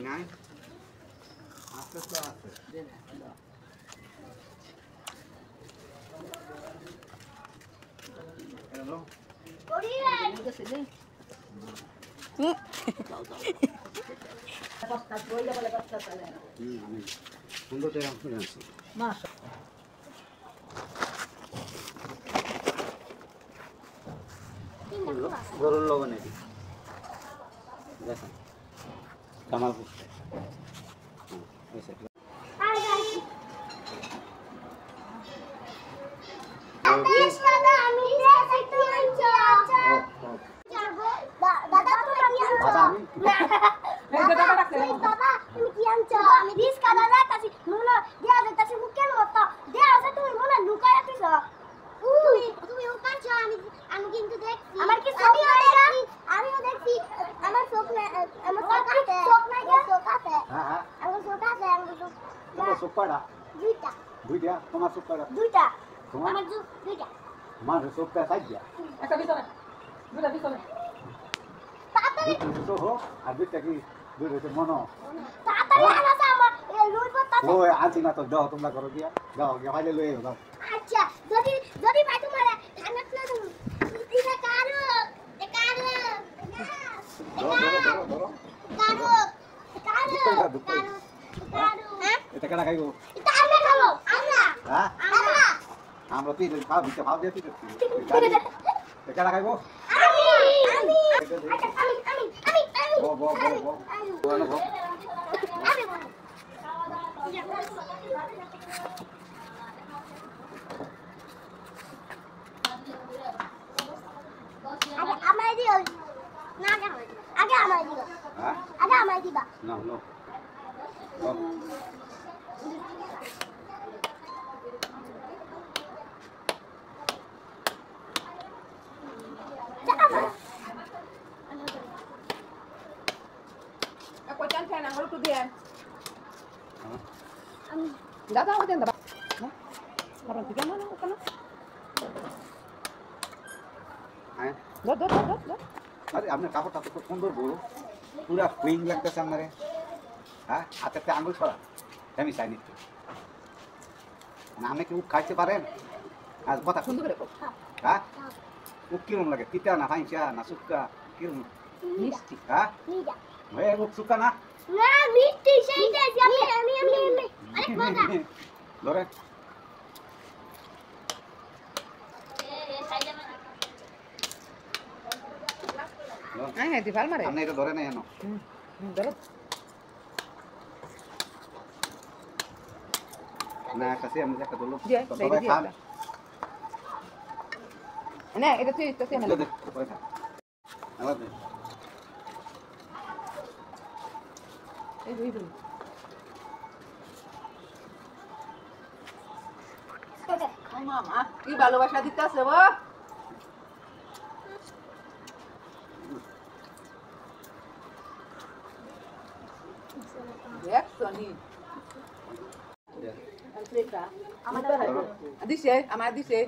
নাই আছে তো আছে হ্যালো সুন্দর গরুর লবণ এটি দেখেন কামাল পুষতে দুইটা তোমার চোখ কয়টা দুইটা তোমার আমার চোখ দুইটা আমার চোখ কয়টা সাইডা একটা ভিতরে দুইটা ভিতরে তাড়াতাড়ি তো হো আর দুইটা কি দুইটা মনো তাড়াতাড়ি আনাস আমার এই লুই পড়তা ওই আছি না তো দাও তোমরা করো দিয়া দাও ফাইলে লই দাও আচ্ছা যদি যদি ভাই তোমার ঠান্ডা না দাও এটা কারো ধরো হ্যাঁ এটা কেন খাইবো এটা আমরা খাবো আমরা হ্যাঁ আমরা তুই খাও দিতে ভাব দিয়ে তুই এটা কেন খাইবো আমি বো আমায় দিও না আগে আমায় দিও হ্যাঁ আগে আমায় দিবা না Dapat ako din, dapat. No? Parang bigyan mo na ako na. Ay? Dot. আরে আপনার কাপড়টা তো খুব সুন্দর বড় পুরা কুইং লাগতেছে আপনারে হ্যাঁ হাতে আঙুল ছড়া আমি চাই নিতে না আপনি কি উপ খাইতে পারেন আর কথা সুন্দর করে হ্যাঁ উপ কিরম লাগে পিতা না ফাইসা না সুক্কা কিরম মিষ্টি হ্যাঁ হয়ে উপ সুক্কা না না মিষ্টি সেইটাই আমি আরে কথা ধরে হ্যাঁ দি ভাল মারে আপনি এটা ধরে না এনো ধরো না কাছে আমি একটা ধরলো সবাই খান না এটা তুই তো কেন পরে খা আবার দে এই দুই মামা কি ভালোবাসা দিতেছে গো দেখছনি আমার দিছে